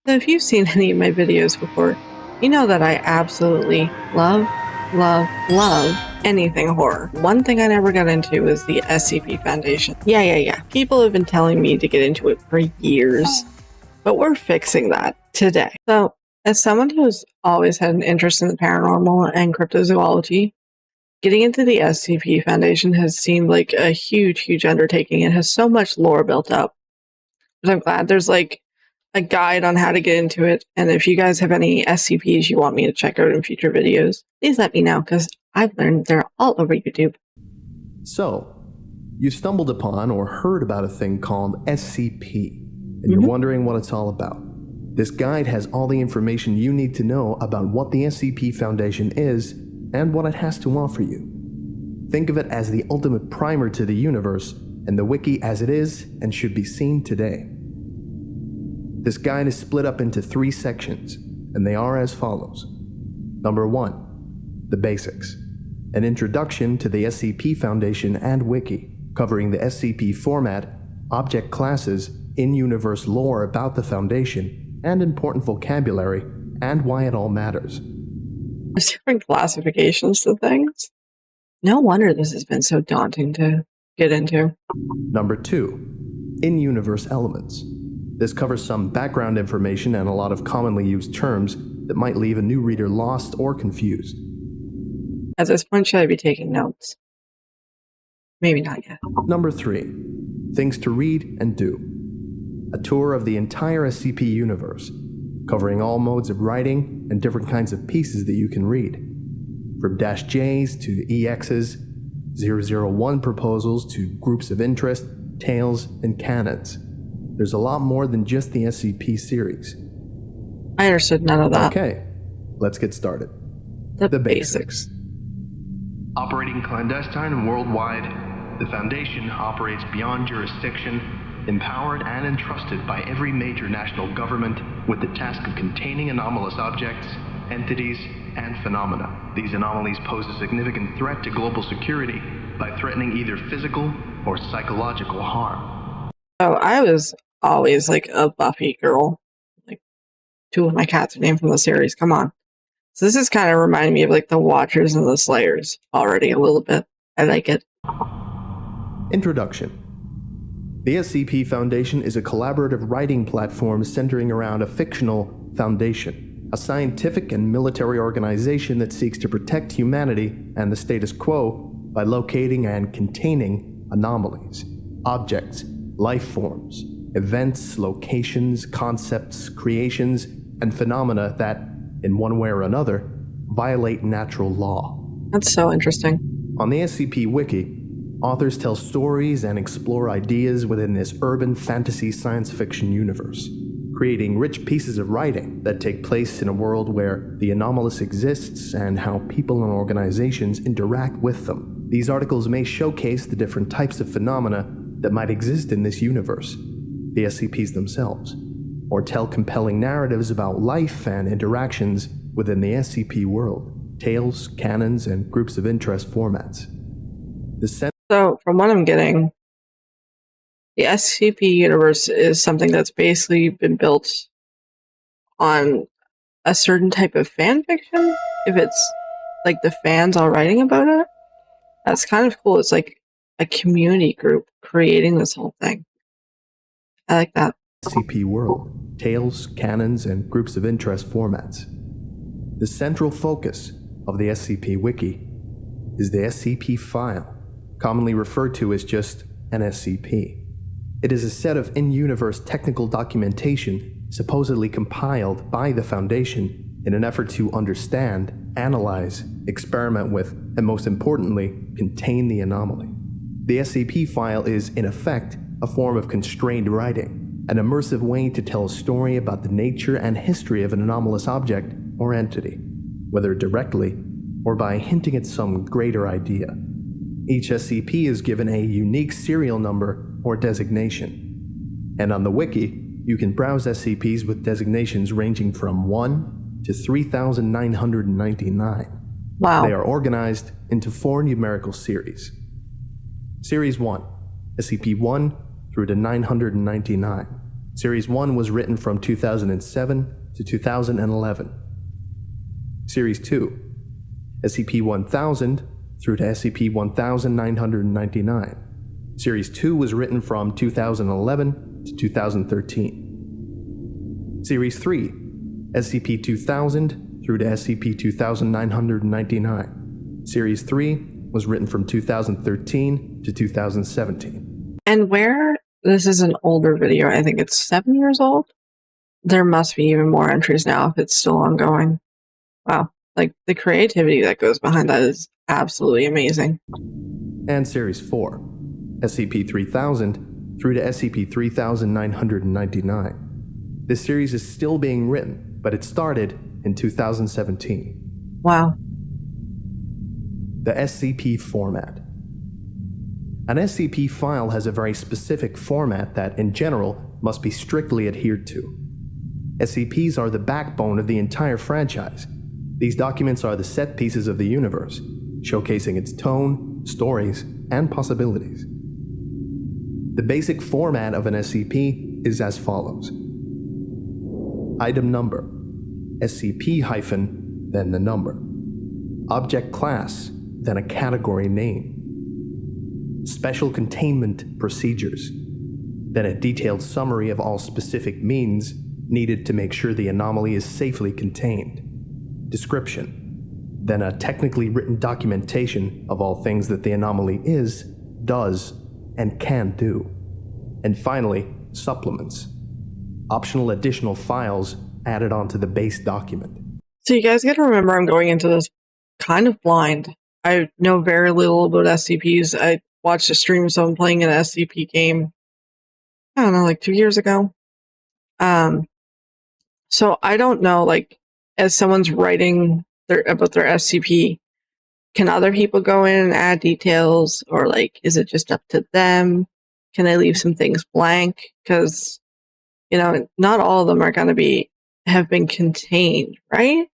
So if you've seen any of my videos before, you know that I absolutely love anything horror. One thing I never got into is the SCP Foundation. Yeah. People have been telling me to get into it for years, but we're fixing that today. So, as someone who's always had an interest in the paranormal and cryptozoology, getting into the SCP Foundation has seemed like a huge undertaking. It has so much lore built up. But I'm glad there's like a guide on how to get into it. And if you guys have any SCPs you want me to check out in future videos, please let me know, because I've learned they're all over YouTube. So, you stumbled upon or heard about a thing called SCP, and you're wondering what it's all about. This guide has all the information you need to know about what the SCP Foundation is and what it has to offer you. Think of it as the ultimate primer to the universe, and the wiki as it is and should be seen today. This guide is split up into 3 sections, and they are as follows. Number 1, the basics. An introduction to the SCP Foundation and wiki, covering the SCP format, object classes, in-universe lore about the Foundation, and important vocabulary, and why it all matters. There's different classifications to things. No wonder this has been so daunting to get into. Number 2, in-universe elements. This covers some background information and a lot of commonly used terms that might leave a new reader lost or confused. At this point, should I be taking notes? Maybe not yet. Number 3, things to read and do. A tour of the entire SCP universe, covering all modes of writing and different kinds of pieces that you can read. From -Js to EXs, 001 proposals to groups of interest, tales, and canons. There's a lot more than just the SCP series. I understood none of that. Okay, let's get started. The basics. Operating clandestine and worldwide, the Foundation operates beyond jurisdiction, empowered and entrusted by every major national government with the task of containing anomalous objects, entities, and phenomena. These anomalies pose a significant threat to global security by threatening either physical or psychological harm. Oh, I was always like a Buffy girl. Like 2 of my cats are named from the series. Come on. So this is kind of reminding me of like the Watchers and the Slayers already a little bit. I like it. Introduction. The SCP Foundation is a collaborative writing platform centering around a fictional foundation, a scientific and military organization that seeks to protect humanity and the status quo by locating and containing anomalies, objects, life forms, events, locations, concepts, creations, and phenomena that, in one way or another, violate natural law. That's so interesting. On the SCP Wiki, authors tell stories and explore ideas within this urban fantasy science fiction universe, creating rich pieces of writing that take place in a world where the anomalous exists and how people and organizations interact with them. These articles may showcase the different types of phenomena that might exist in this universe, the SCPs themselves, or tell compelling narratives about life and interactions within the SCP world, tales, canons, and groups of interest formats. So, from what I'm getting, the SCP universe is something that's basically been built on a certain type of fan fiction. If it's like the fans all writing about it, that's kind of cool. It's like a community group creating this whole thing. I like that. SCP world, tales, canons, and groups of interest formats. The central focus of the SCP Wiki is the SCP file, commonly referred to as just an SCP. It is a set of in-universe technical documentation supposedly compiled by the Foundation in an effort to understand, analyze, experiment with, and most importantly, contain the anomaly. The SCP file is, in effect, a form of constrained writing, an immersive way to tell a story about the nature and history of an anomalous object or entity, whether directly or by hinting at some greater idea. Each SCP is given a unique serial number or designation, and on the wiki, you can browse SCPs with designations ranging from 1 to 3,999. Wow. They are organized into 4 numerical series. Series 1, SCP-1 through to 999. Series 1 was written from 2007 to 2011. Series 2, SCP-1000 through to SCP-1999. Series 2 was written from 2011 to 2013. Series 3, SCP-2000 through to SCP-2999. Series 3 was written from 2013 to 2017. And where this is an older video, I think it's 7 years old. There must be even more entries now if it's still ongoing. Wow. Like, the creativity that goes behind that is absolutely amazing. And Series 4, SCP-3000 through to SCP-3999. This series is still being written, but it started in 2017. Wow. The SCP format. An SCP file has a very specific format that, in general, must be strictly adhered to. SCPs are the backbone of the entire franchise. These documents are the set pieces of the universe, showcasing its tone, stories, and possibilities. The basic format of an SCP is as follows. Item number, SCP hyphen, then the number. Object class, then a category name. Special containment procedures, then a detailed summary of all specific means needed to make sure the anomaly is safely contained. Description, then a technically written documentation of all things that the anomaly is, does, and can do. And finally, supplements, optional additional files added onto the base document. So you guys gotta remember I'm going into this kind of blind. I know very little about SCPs. I watched a stream of someone playing an SCP game, I don't know, like 2 years ago. So I don't know, like, as someone's writing about their SCP, can other people go in and add details, or like, is it just up to them? Can they leave some things blank? Because, you know, not all of them are going to have been contained, right?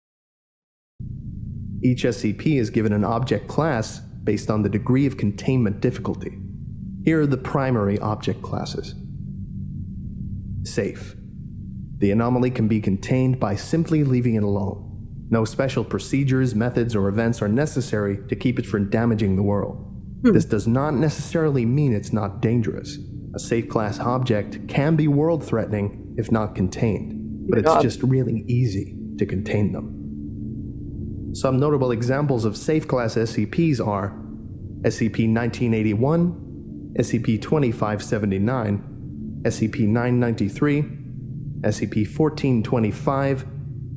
Each SCP is given an object class based on the degree of containment difficulty. Here are the primary object classes. Safe. The anomaly can be contained by simply leaving it alone. No special procedures, methods, or events are necessary to keep it from damaging the world. This does not necessarily mean it's not dangerous. A safe class object can be world-threatening if not contained, but it's just really easy to contain them. Some notable examples of safe class SCPs are SCP-1981, SCP-2579, SCP-993, SCP-1425,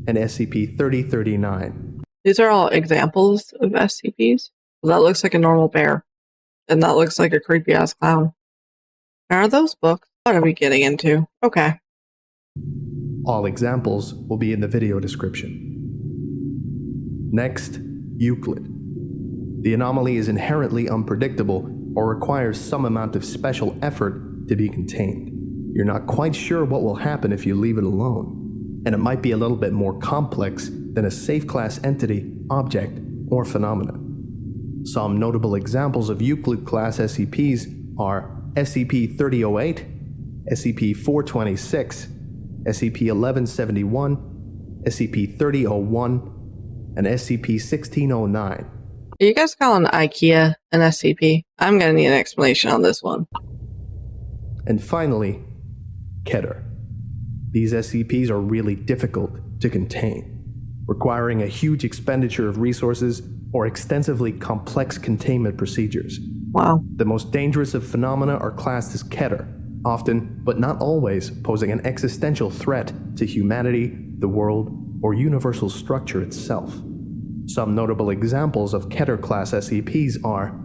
and SCP-3039. These are all examples of SCPs. That looks like a normal bear. And that looks like a creepy-ass clown. Are those books? What are we getting into? Okay. All examples will be in the video description. Next, Euclid. The anomaly is inherently unpredictable or requires some amount of special effort to be contained. You're not quite sure what will happen if you leave it alone, and it might be a little bit more complex than a safe class entity, object, or phenomenon. Some notable examples of Euclid class SCPs are SCP-3008, SCP-426, SCP-1171, SCP-3001, and SCP-1609. Are you guys calling IKEA an SCP? I'm gonna need an explanation on this one. And finally, Keter. These SCPs are really difficult to contain, requiring a huge expenditure of resources or extensively complex containment procedures. Wow. The most dangerous of phenomena are classed as Keter, often, but not always, posing an existential threat to humanity, the world, or universal structure itself. Some notable examples of Keter-class SCPs are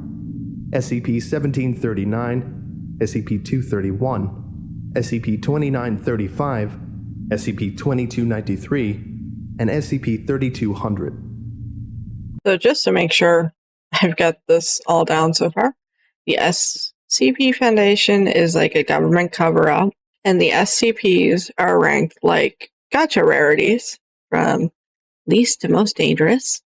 SCP-1739, SCP-231, SCP-2935, SCP-2293, and SCP-3200. So just to make sure I've got this all down so far, the SCP Foundation is like a government cover-up, and the SCPs are ranked like gacha rarities from least to most dangerous,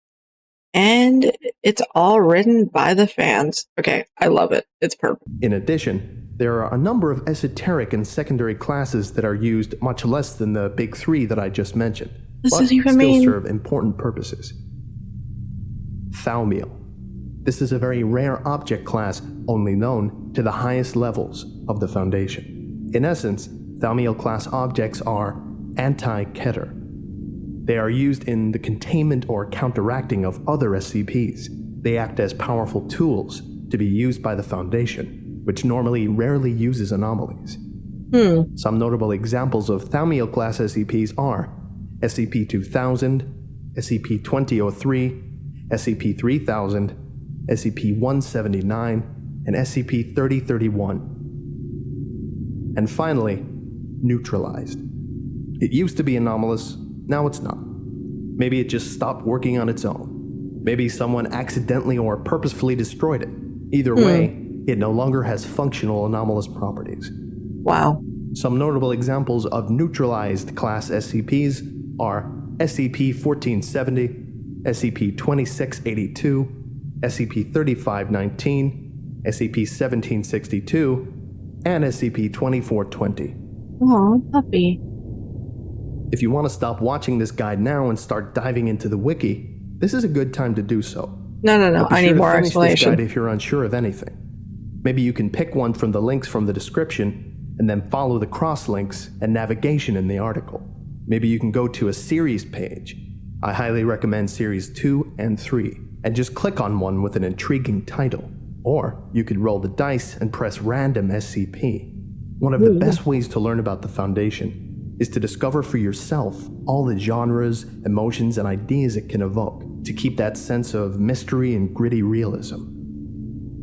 and it's all written by the fans. Okay, I love it. It's perfect. In addition, there are a number of esoteric and secondary classes that are used much less than the big three that I just mentioned, This but is even still mean. serve important purposes. Thaumiel. This is a very rare object class only known to the highest levels of the Foundation. In essence, Thaumiel class objects are anti-Keter. They are used in the containment or counteracting of other SCPs. They act as powerful tools to be used by the Foundation, which normally rarely uses anomalies. Some notable examples of Thaumiel class SCPs are SCP-2000, SCP-2003, SCP-3000, SCP-179, and SCP-3031. And finally, neutralized. It used to be anomalous, now it's not. Maybe it just stopped working on its own. Maybe someone accidentally or purposefully destroyed it. Either way, it no longer has functional anomalous properties. Wow. Some notable examples of neutralized class SCPs are SCP-1470, SCP-2682, SCP-3519, SCP-1762, and SCP-2420. Oh, puppy. If you want to stop watching this guide now and start diving into the wiki, this is a good time to do so. No. But be I sure need to more finish this explanation. guide if you're unsure of anything. Maybe you can pick one from the links from the description and then follow the cross-links and navigation in the article. Maybe you can go to a series page. I highly recommend series 2 and 3, and just click on one with an intriguing title. Or you could roll the dice and press random SCP. One of the best ways to learn about the Foundation is to discover for yourself all the genres, emotions, and ideas it can evoke, to keep that sense of mystery and gritty realism.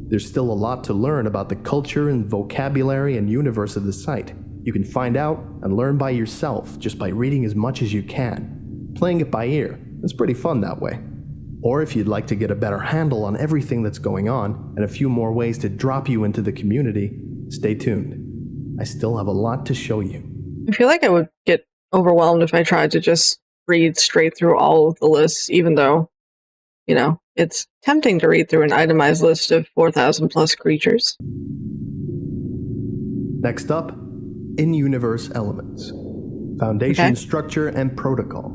There's still a lot to learn about the culture and vocabulary and universe of the site. You can find out and learn by yourself just by reading as much as you can. Playing it by ear, it's pretty fun that way. Or if you'd like to get a better handle on everything that's going on and a few more ways to drop you into the community, stay tuned. I still have a lot to show you. I feel like I would get overwhelmed if I tried to just read straight through all of the lists, even though, it's tempting to read through an itemized list of 4,000 plus creatures. Next up, in-universe elements. Foundation structure and protocol.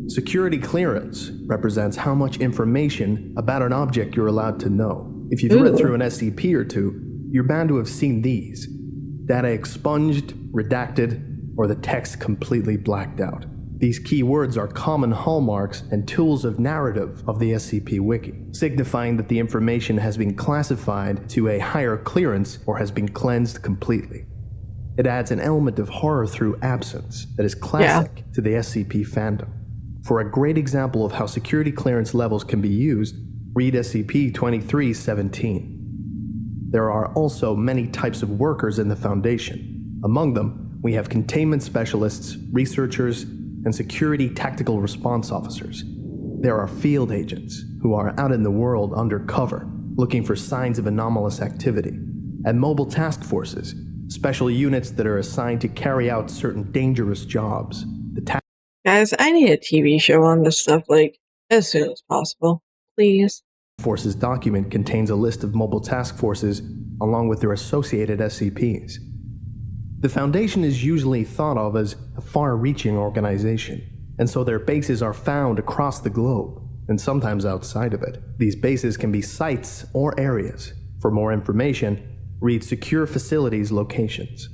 Security clearance represents how much information about an object you're allowed to know. If you've read through an SCP or two, you're bound to have seen these. Data expunged, redacted, or the text completely blacked out. These keywords are common hallmarks and tools of narrative of the SCP Wiki, signifying that the information has been classified to a higher clearance or has been cleansed completely. It adds an element of horror through absence that is classic to the SCP fandom. For a great example of how security clearance levels can be used, read SCP-2317. There are also many types of workers in the Foundation. Among them, we have containment specialists, researchers, and security tactical response officers. There are field agents, who are out in the world undercover, looking for signs of anomalous activity, and mobile task forces, special units that are assigned to carry out certain dangerous jobs. Guys, I need a TV show on this stuff, as soon as possible. Please. Forces document contains a list of mobile task forces along with their associated SCPs. The Foundation is usually thought of as a far-reaching organization, and so their bases are found across the globe, and sometimes outside of it. These bases can be sites or areas. For more information, read Secure Facilities Locations.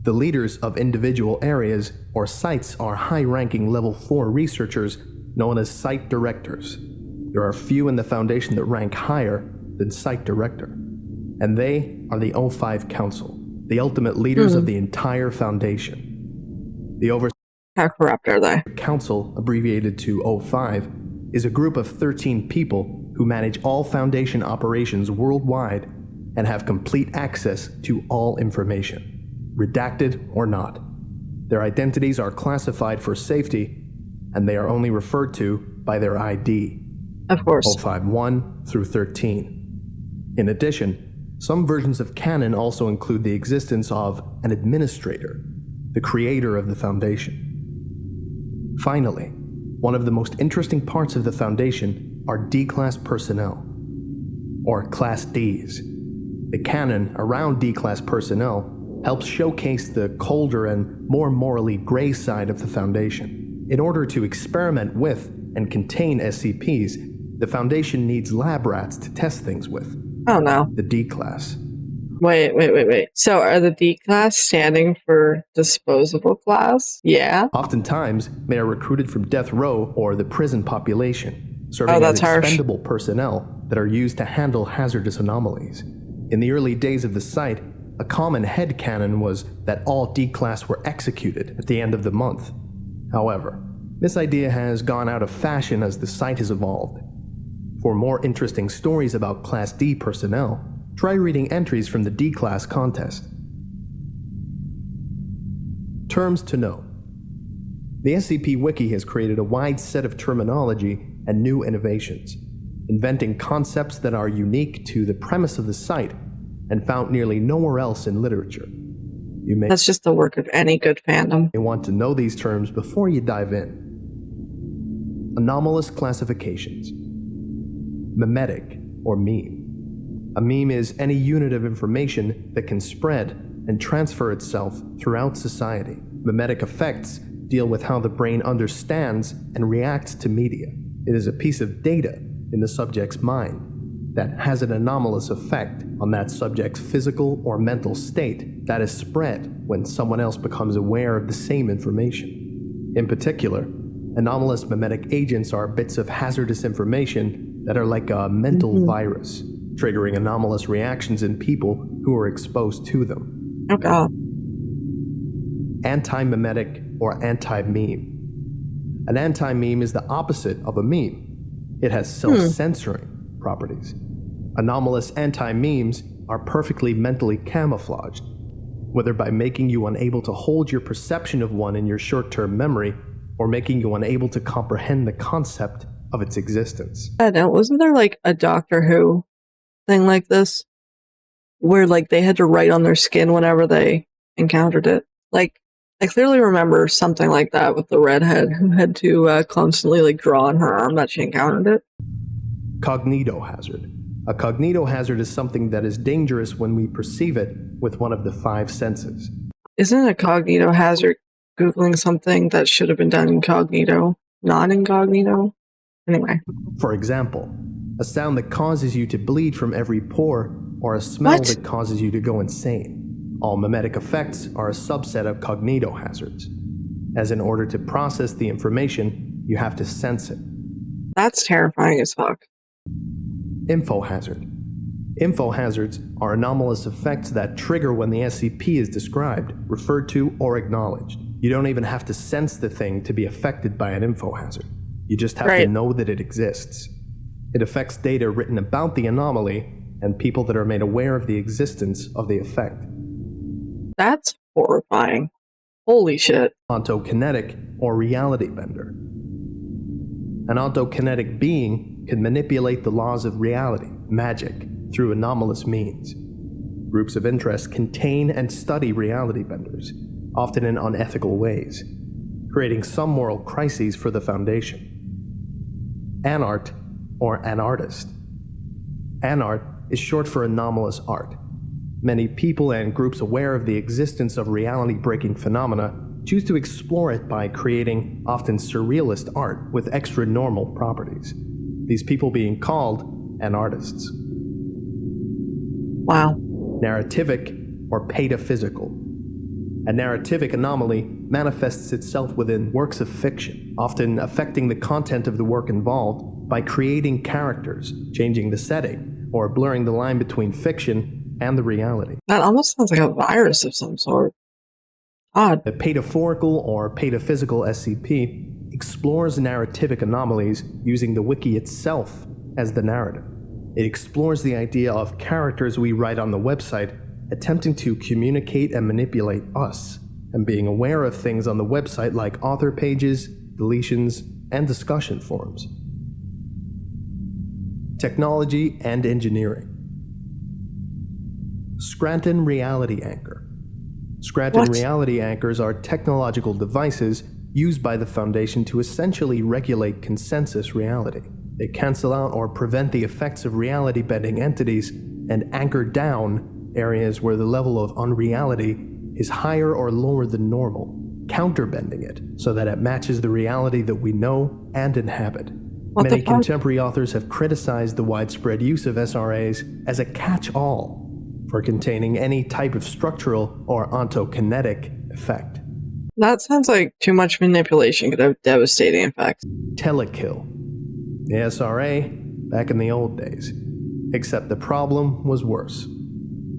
The leaders of individual areas or sites are high-ranking Level 4 researchers known as Site Directors. There are few in the Foundation that rank higher than Site Director, and they are the O5 Council, the ultimate leaders of the entire Foundation. The How corrupt are they? Council, abbreviated to O5, is a group of 13 people who manage all Foundation operations worldwide and have complete access to all information, redacted or not. Their identities are classified for safety, and they are only referred to by their ID. Of course. 051 through 13. In addition, some versions of canon also include the existence of an administrator, the creator of the Foundation. Finally, one of the most interesting parts of the Foundation are D-Class personnel, or Class Ds. The canon around D-Class personnel helps showcase the colder and more morally gray side of the Foundation. In order to experiment with and contain SCPs, the Foundation needs lab rats to test things with. Oh no. The D-Class. Wait. So are the D-Class standing for disposable class? Yeah? Oftentimes, they are recruited from death row or the prison population, serving that's as harsh. expendable personnel that are used to handle hazardous anomalies. In the early days of the site, a common headcanon was that all D-Class were executed at the end of the month. However, this idea has gone out of fashion as the site has evolved. For more interesting stories about Class D personnel, try reading entries from the D-Class contest. Terms to know. The SCP Wiki has created a wide set of terminology and new innovations, inventing concepts that are unique to the premise of the site and found nearly nowhere else in literature. You may That's just the work of any good fandom. want to know these terms before you dive in. Anomalous classifications. Memetic, or meme. A meme is any unit of information that can spread and transfer itself throughout society. Memetic effects deal with how the brain understands and reacts to media. It is a piece of data in the subject's mind that has an anomalous effect on that subject's physical or mental state that is spread when someone else becomes aware of the same information. In particular, anomalous memetic agents are bits of hazardous information that are like a mental virus, triggering anomalous reactions in people who are exposed to them. Oh god. Anti-memetic or anti-meme. An anti-meme is the opposite of a meme. It has self-censoring properties. Anomalous anti-memes are perfectly mentally camouflaged, whether by making you unable to hold your perception of one in your short-term memory or making you unable to comprehend the concept of its existence. I know, wasn't there like a Doctor Who thing like this? Where like they had to write on their skin whenever they encountered it? Like, I clearly remember something like that with the redhead who had to constantly like draw on her arm that she encountered it. Cognitohazard. A cognitohazard is something that is dangerous when we perceive it with one of the five senses. Isn't a cognitohazard Googling something that should have been done incognito, not incognito? Anyway. For example, a sound that causes you to bleed from every pore, or a smell What? that causes you to go insane. All memetic effects are a subset of cognitohazards, as in order to process the information, you have to sense it. That's terrifying as fuck. Infohazard. Infohazards are anomalous effects that trigger when the SCP is described, referred to, or acknowledged. You don't even have to sense the thing to be affected by an infohazard. You just have to know that it exists. It affects data written about the anomaly and people that are made aware of the existence of the effect. That's horrifying. Holy shit. Ontokinetic or reality bender. An ontokinetic being can manipulate the laws of reality, magic, through anomalous means. Groups of interest contain and study reality benders, often in unethical ways, creating some moral crises for the Foundation. Anart, or anartist. Anart is short for anomalous art. Many people and groups aware of the existence of reality-breaking phenomena choose to explore it by creating often surrealist art with extra-normal properties. These people being called anartists. Wow. Narrativic or pataphysical. A narrativic anomaly manifests itself within works of fiction, often affecting the content of the work involved by creating characters, changing the setting, or blurring the line between fiction and the reality. That almost sounds like a virus of some sort. Odd. The pataphorical or pataphysical SCP explores narrativic anomalies using the wiki itself as the narrative. It explores the idea of characters we write on the website attempting to communicate and manipulate us, and being aware of things on the website like author pages, deletions, and discussion forums. Technology and engineering. Scranton Reality Anchor. Scranton Reality Anchors are technological devices used by the Foundation to essentially regulate consensus reality. They cancel out or prevent the effects of reality-bending entities and anchor down areas where the level of unreality is higher or lower than normal, counterbending it so that it matches the reality that we know and inhabit. Many contemporary authors have criticized the widespread use of SRAs as a catch-all for containing any type of structural or ontokinetic effect. That sounds like too much manipulation could have devastating effects. Telekill. The SRA back in the old days. Except the problem was worse.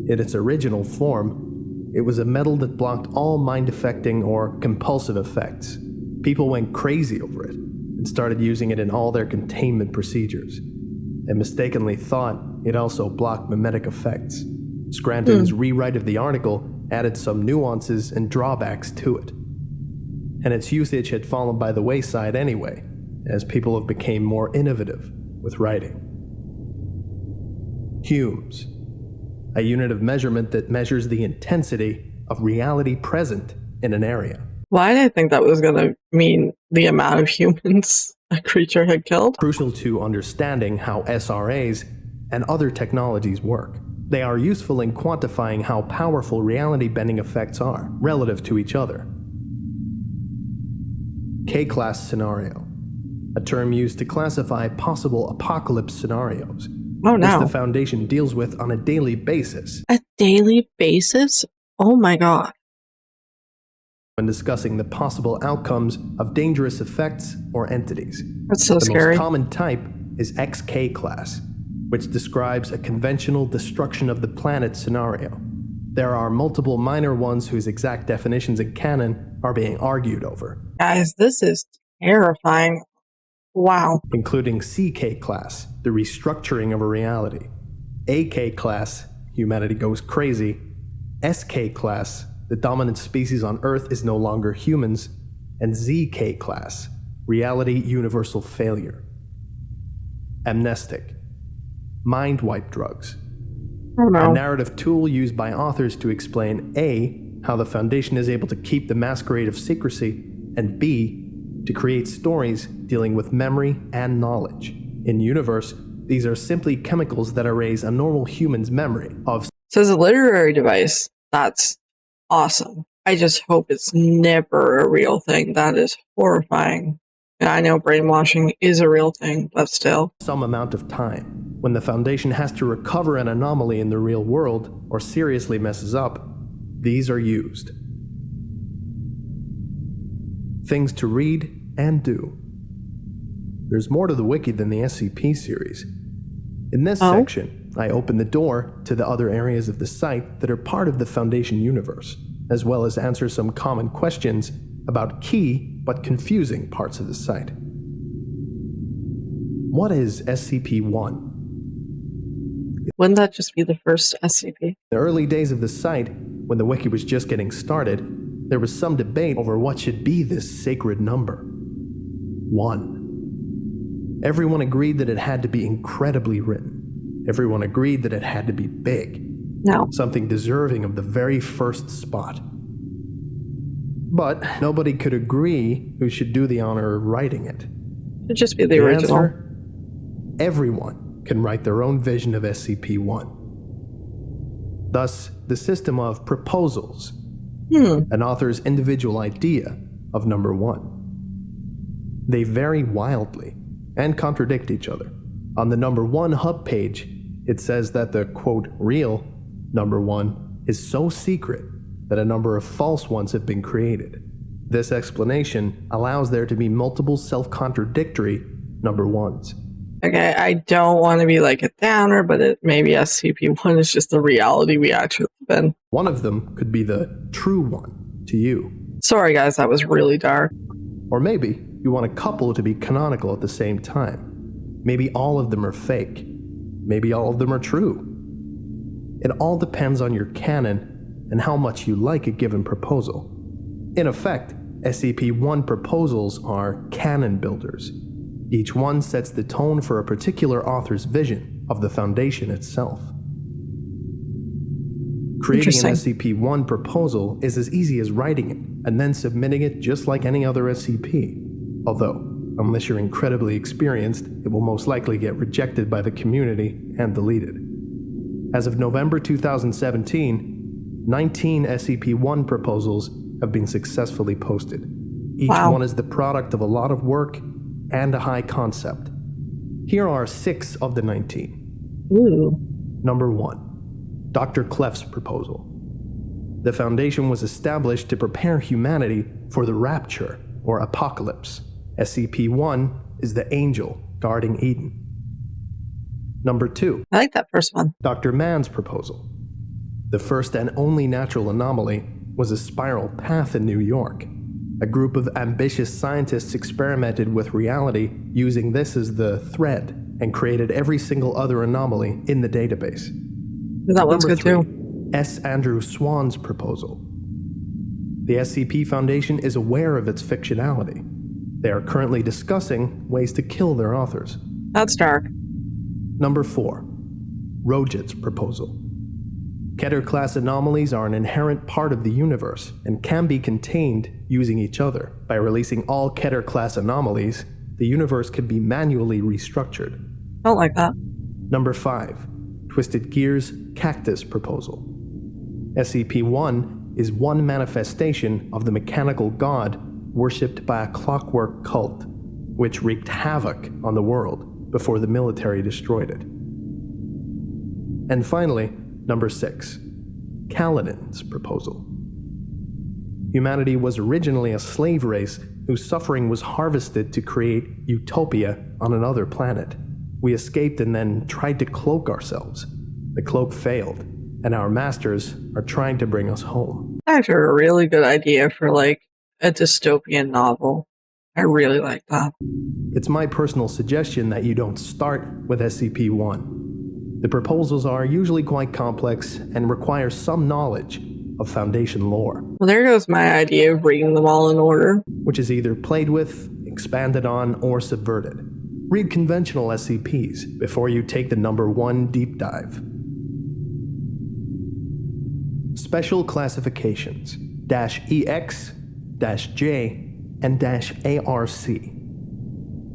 In its original form, it was a metal that blocked all mind-affecting or compulsive effects. People went crazy over it and started using it in all their containment procedures, and mistakenly thought it also blocked mimetic effects. Scranton's rewrite of the article added some nuances and drawbacks to it, and its usage had fallen by the wayside anyway, as people have become more innovative with writing. Humes, a unit of measurement that measures the intensity of reality present in an area. Why did I think that was going to mean the amount of humans a creature had killed? Crucial to understanding how SRAs and other technologies work. They are useful in quantifying how powerful reality-bending effects are relative to each other. K-class scenario, a term used to classify possible apocalypse scenarios. Oh no. Which the Foundation deals with on a daily basis. A daily basis? Oh my god. When discussing the possible outcomes of dangerous effects or entities. That's so scary. The most common type is XK class, which describes a conventional destruction of the planet scenario. There are multiple minor ones whose exact definitions in canon are being argued over. Guys, this is terrifying. Wow. Including CK class, the restructuring of a reality. AK class, humanity goes crazy. SK class, the dominant species on Earth is no longer humans. And ZK class, reality universal failure. Amnestic, mind wipe drugs. Oh no. A narrative tool used by authors to explain A, how the Foundation is able to keep the masquerade of secrecy, and B, to create stories dealing with memory and knowledge. In universe, these are simply chemicals that erase a normal human's memory of. So as a literary device, that's awesome. I just hope it's never a real thing. That is horrifying. And I know brainwashing is a real thing, but still. Some amount of time. When the Foundation has to recover an anomaly in the real world, or seriously messes up, these are used. Things to read and do. There's more to the wiki than the SCP series. In this section, I open the door to the other areas of the site that are part of the Foundation universe, as well as answer some common questions about key but confusing parts of the site. What is SCP-1? Wouldn't that just be the first SCP? In the early days of the site, when the wiki was just getting started, there was some debate over what should be this sacred number. 1. Everyone agreed that it had to be incredibly written. Everyone agreed that it had to be big. No. Something deserving of the very first spot. But nobody could agree who should do the honor of writing it. It'd just be the original. Answer? Everyone can write their own vision of SCP-1. Thus, the system of proposals. An author's individual idea of number 1. They vary wildly and contradict each other. On the number 1 hub page, it says that the, quote, real number 1 is so secret that a number of false ones have been created. This explanation allows there to be multiple self-contradictory number 1s. Okay, I don't want to be like a downer, but maybe SCP-1 is just the reality we actually live in. One of them could be the true one to you. Sorry guys, that was really dark. Or maybe you want a couple to be canonical at the same time. Maybe all of them are fake. Maybe all of them are true. It all depends on your canon and how much you like a given proposal. In effect, SCP-1 proposals are canon builders. Each one sets the tone for a particular author's vision of the Foundation itself. Creating an SCP-1 proposal is as easy as writing it and then submitting it just like any other SCP. Although, unless you're incredibly experienced, it will most likely get rejected by the community and deleted. As of November 2017, 19 SCP-1 proposals have been successfully posted. Each Wow. one is the product of a lot of work and a high concept. Here are 6 of the 19. Ooh. Number 1. Dr. Clef's proposal. The Foundation was established to prepare humanity for the rapture or apocalypse. SCP-1 is the angel guarding Eden. Number 2. I like that first one. Dr. Mann's proposal. The first and only natural anomaly was a spiral path in New York. A group of ambitious scientists experimented with reality using this as the thread and created every single other anomaly in the database. That one's Number good 3. too. S. Andrew Swan's proposal. The SCP Foundation is aware of its fictionality. They are currently discussing ways to kill their authors. That's dark. Number 4. Rojit's proposal. Keter-class anomalies are an inherent part of the universe and can be contained using each other. By releasing all Keter-class anomalies, the universe can be manually restructured. Don't like that. Number 5. Twisted Gear's Cactus proposal. SCP-1 is one manifestation of the mechanical god worshipped by a clockwork cult, which wreaked havoc on the world before the military destroyed it. And finally, Number 6. Kaladin's proposal. Humanity was originally a slave race whose suffering was harvested to create utopia on another planet. We escaped and then tried to cloak ourselves. The cloak failed, and our masters are trying to bring us home. Actually, a really good idea for like a dystopian novel. I really like that. It's my personal suggestion that you don't start with SCP-1. The proposals are usually quite complex and require some knowledge of Foundation lore, Well, there goes my idea of reading them all in order. which is either played with, expanded on, or subverted. Read conventional SCPs before you take the number 1 deep dive. Special classifications -EX, -J, and -ARC.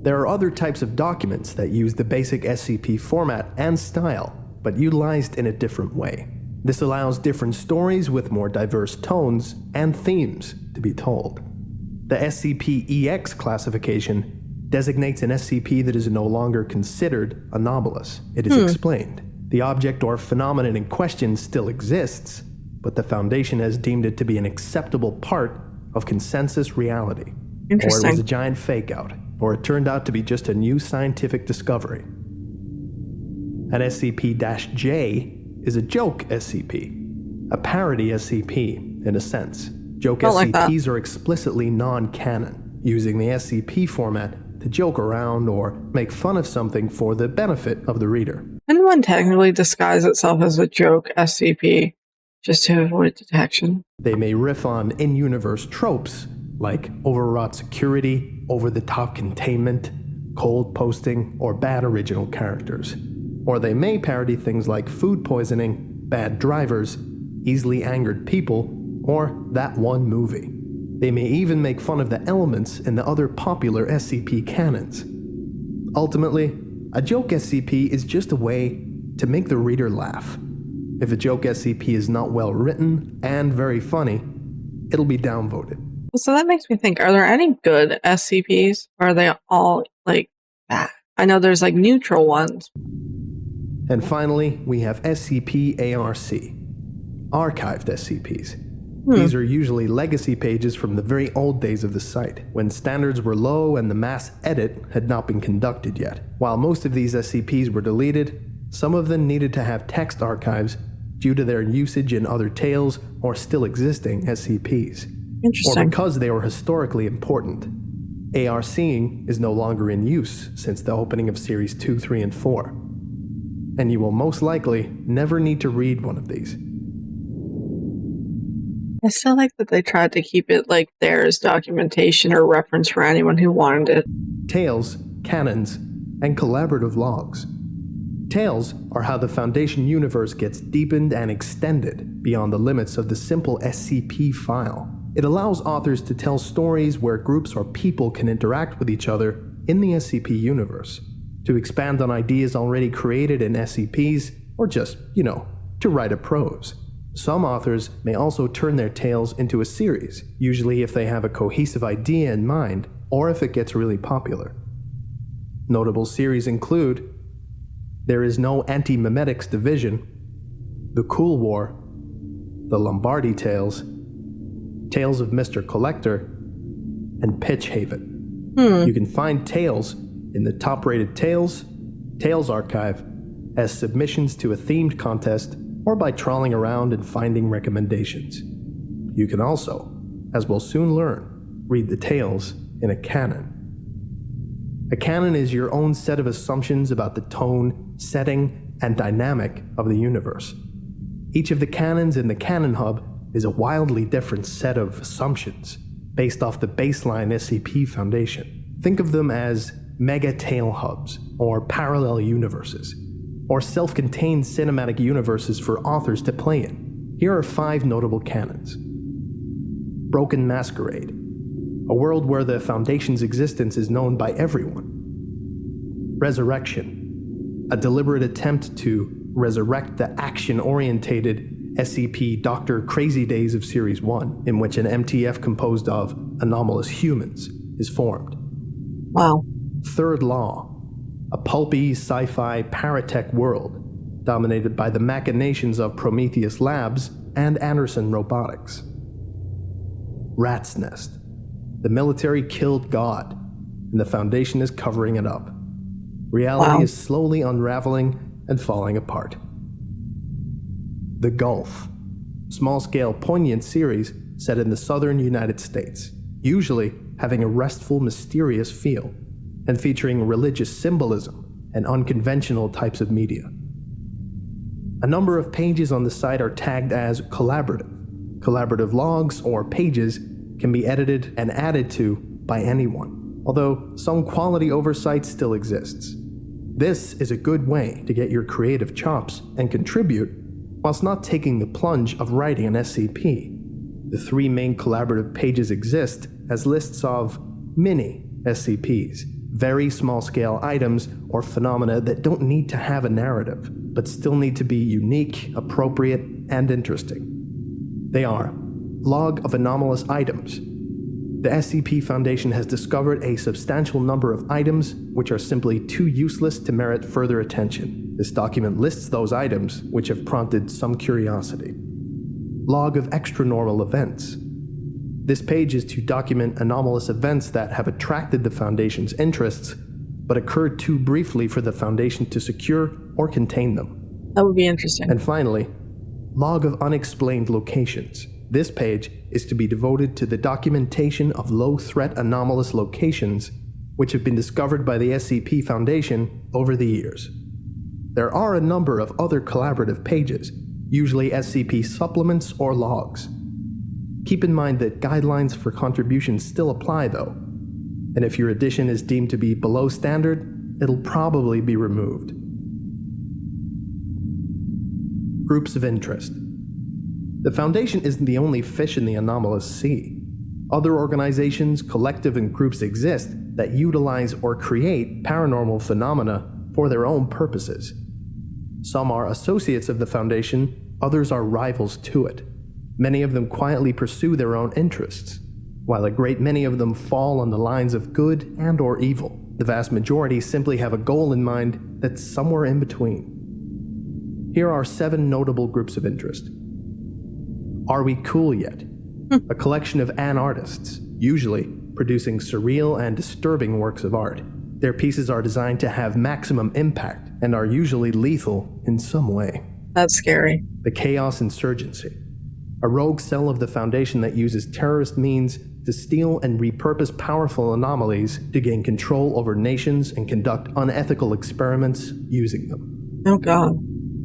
There are other types of documents that use the basic SCP format and style, but utilized in a different way. This allows different stories with more diverse tones and themes to be told. The SCP-EX classification designates an SCP that is no longer considered anomalous. It is explained. The object or phenomenon in question still exists, but the Foundation has deemed it to be an acceptable part of consensus reality. Or it Interesting. was a giant fake-out, or it turned out to be just a new scientific discovery. An SCP-J is a joke SCP, a parody SCP, in a sense. Joke Don't like that. SCPs are explicitly non-canon, using the SCP format to joke around or make fun of something for the benefit of the reader. Can one technically disguise itself as a joke SCP just to avoid detection? They may riff on in-universe tropes like overwrought security, over-the-top containment, cold posting, or bad original characters. Or they may parody things like food poisoning, bad drivers, easily angered people, or that one movie. They may even make fun of the elements in the other popular SCP canons. Ultimately, a joke SCP is just a way to make the reader laugh. If a joke SCP is not well written and very funny, it'll be downvoted. So that makes me think, are there any good SCPs? Or are they all like bad? I know there's like neutral ones. And finally, we have SCP-ARC, archived SCPs. These are usually legacy pages from the very old days of the site, when standards were low and the mass edit had not been conducted yet. While most of these SCPs were deleted, some of them needed to have text archives due to their usage in other tales or still existing SCPs. Or Interesting. because they were historically important. ARCing is no longer in use since the opening of Series 2, 3, and 4. And you will most likely never need to read one of these. I still like that they tried to keep it like there as documentation or reference for anyone who wanted it. Tales, canons, and collaborative logs. Tales are how the Foundation universe gets deepened and extended beyond the limits of the simple SCP file. It allows authors to tell stories where groups or people can interact with each other in the SCP universe, to expand on ideas already created in SCPs, or just, to write a prose. Some authors may also turn their tales into a series, usually if they have a cohesive idea in mind or if it gets really popular. Notable series include There Is No Anti-Memetics Division, The Cool War, The Lombardy Tales, Tales of Mr. Collector, and Pitch Haven. You can find tales in the top-rated Tales Archive, as submissions to a themed contest, or by trawling around and finding recommendations. You can also, as we'll soon learn, read the tales in a canon. A canon is your own set of assumptions about the tone, setting, and dynamic of the universe. Each of the canons in the Canon Hub is a wildly different set of assumptions based off the baseline SCP Foundation. Think of them as mega tale hubs, or parallel universes, or self-contained cinematic universes for authors to play in. Here are 5 notable canons. Broken Masquerade, a world where the Foundation's existence is known by everyone. Resurrection, a deliberate attempt to resurrect the action-orientated SCP Dr. Crazy Days of Series 1, in which an MTF composed of anomalous humans is formed. Wow. Third Law, a pulpy sci-fi paratech world dominated by the machinations of Prometheus Labs and Anderson Robotics. Rat's Nest, the military killed God, and the Foundation is covering it up. Reality is slowly unraveling and falling apart. The Gulf, small-scale poignant series set in the southern United States, usually having a restful, mysterious feel, and featuring religious symbolism and unconventional types of media. A number of pages on the site are tagged as collaborative. Collaborative logs or pages can be edited and added to by anyone, although some quality oversight still exists. This is a good way to get your creative chops and contribute whilst not taking the plunge of writing an SCP. The 3 main collaborative pages exist as lists of mini SCPs, very small-scale items or phenomena that don't need to have a narrative, but still need to be unique, appropriate, and interesting. They are Log of Anomalous Items. The SCP Foundation has discovered a substantial number of items which are simply too useless to merit further attention. This document lists those items which have prompted some curiosity. Log of Extranormal Events. This page is to document anomalous events that have attracted the Foundation's interests, but occurred too briefly for the Foundation to secure or contain them. That would be interesting. And finally, Log of Unexplained Locations. This page is to be devoted to the documentation of low-threat anomalous locations which have been discovered by the SCP Foundation over the years. There are a number of other collaborative pages, usually SCP supplements or logs. Keep in mind that guidelines for contributions still apply though, and if your edition is deemed to be below standard, it'll probably be removed. Groups of interest. The Foundation isn't the only fish in the anomalous sea. Other organizations, collective, and groups exist that utilize or create paranormal phenomena for their own purposes. Some are associates of the Foundation, others are rivals to it. Many of them quietly pursue their own interests, while a great many of them fall on the lines of good and or evil. The vast majority simply have a goal in mind that's somewhere in between. Here are 7 notable groups of interest. Are We Cool Yet? A collection of artists, usually producing surreal and disturbing works of art. Their pieces are designed to have maximum impact and are usually lethal in some way. That's scary. The Chaos Insurgency, a rogue cell of the Foundation that uses terrorist means to steal and repurpose powerful anomalies to gain control over nations and conduct unethical experiments using them. Oh god.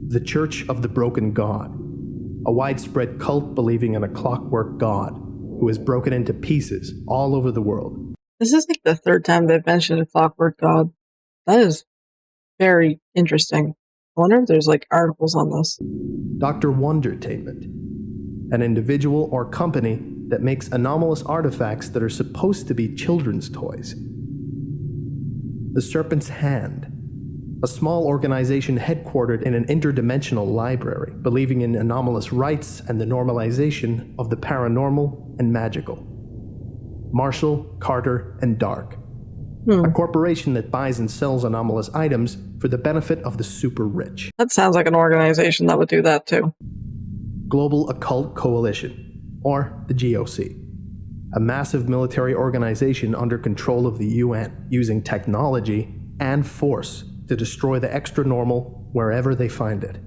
The Church of the Broken God, a widespread cult believing in a clockwork god who is broken into pieces all over the world. This is like the 3rd time they've mentioned a clockwork god. That is very interesting. I wonder if there's like articles on this. Dr. Wondertainment, an individual or company that makes anomalous artifacts that are supposed to be children's toys. The Serpent's Hand, a small organization headquartered in an interdimensional library, believing in anomalous rights and the normalization of the paranormal and magical. Marshall, Carter, and Dark, a corporation that buys and sells anomalous items for the benefit of the super rich. That sounds like an organization that would do that too. Global Occult Coalition, or the GOC, a massive military organization under control of the UN, using technology and force to destroy the extra-normal wherever they find it.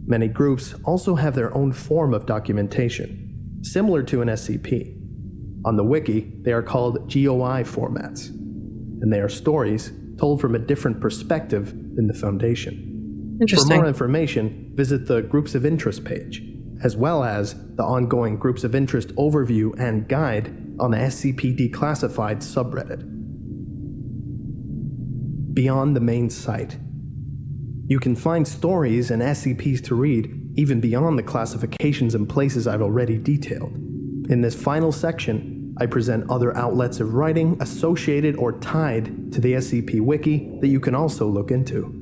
Many groups also have their own form of documentation, similar to an SCP. On the wiki, they are called GOI formats, and they are stories told from a different perspective than the Foundation. Interesting. For more information, visit the Groups of Interest page, as well as the ongoing Groups of Interest overview and guide on the SCP Declassified subreddit. Beyond the main site, you can find stories and SCPs to read even beyond the classifications and places I've already detailed. In this final section, I present other outlets of writing associated or tied to the SCP Wiki that you can also look into.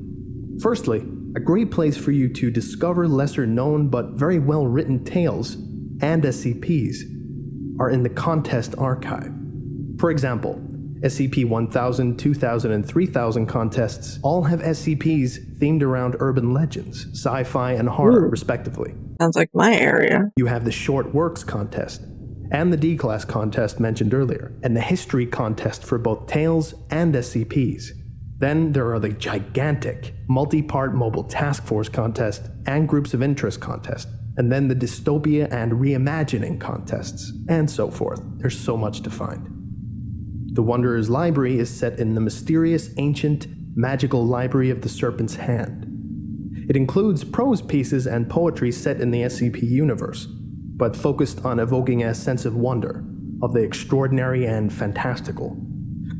Firstly, a great place for you to discover lesser known but very well written tales and SCPs are in the Contest Archive. For example, SCP-1000, 2000, and 3000 contests all have SCPs themed around urban legends, sci-fi, and horror, respectively. Sounds like my area. You have the Short Works contest, and the D-Class contest mentioned earlier, and the History contest for both Tales and SCPs. Then there are the gigantic, multi-part Mobile Task Force contest and Groups of Interest contest, and then the Dystopia and Reimagining contests, and so forth. There's so much to find. The Wanderer's Library is set in the mysterious, ancient, magical Library of the Serpent's Hand. It includes prose pieces and poetry set in the SCP universe, but focused on evoking a sense of wonder, of the extraordinary and fantastical.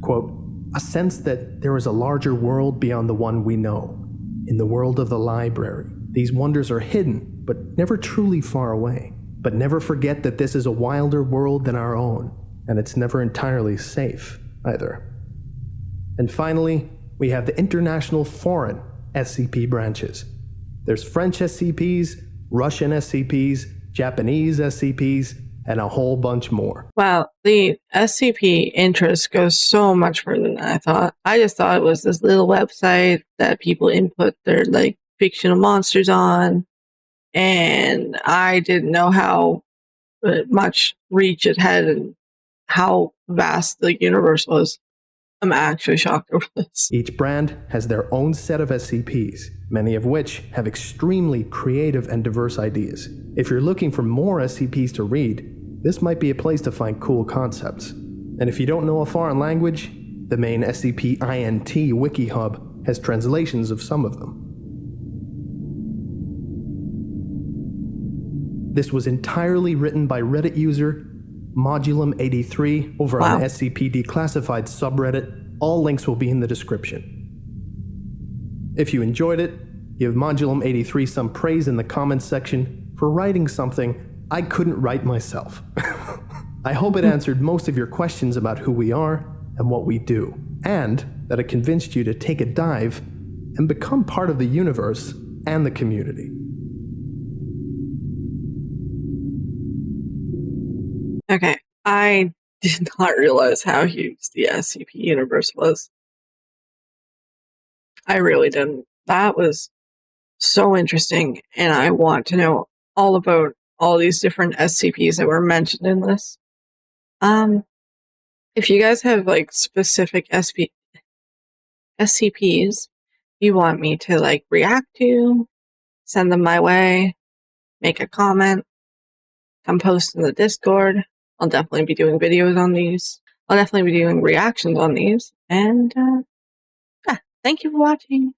Quote, a sense that there is a larger world beyond the one we know. In the world of the library, these wonders are hidden, but never truly far away. But never forget that this is a wilder world than our own, and it's never entirely safe, either. And finally, we have the international foreign SCP branches. There's French SCPs, Russian SCPs, Japanese SCPs, and a whole bunch more. Wow, the SCP interest goes so much further than I thought. I just thought it was this little website that people input their fictional monsters on, and I didn't know how much reach it had and how vast the universe was. I'm actually shocked over this. Each brand has their own set of SCPs, many of which have extremely creative and diverse ideas. If you're looking for more SCPs to read, this might be a place to find cool concepts. And if you don't know a foreign language, the main SCP-INT Wiki Hub has translations of some of them. This was entirely written by Reddit user Modulum83 over on the SCP Declassified subreddit. All links will be in the description. If you enjoyed it, give Modulum83 some praise in the comments section for writing something I couldn't write myself. I hope it answered most of your questions about who we are and what we do, and that it convinced you to take a dive and become part of the universe and the community. Okay, I did not realize how huge the SCP universe was. I really didn't. That was so interesting, and I want to know all about all these different SCPs that were mentioned in this. If you guys have specific SCPs you want me to react to, send them my way, make a comment, come post in the Discord. I'll definitely be doing videos on these. I'll definitely be doing reactions on these. And thank you for watching.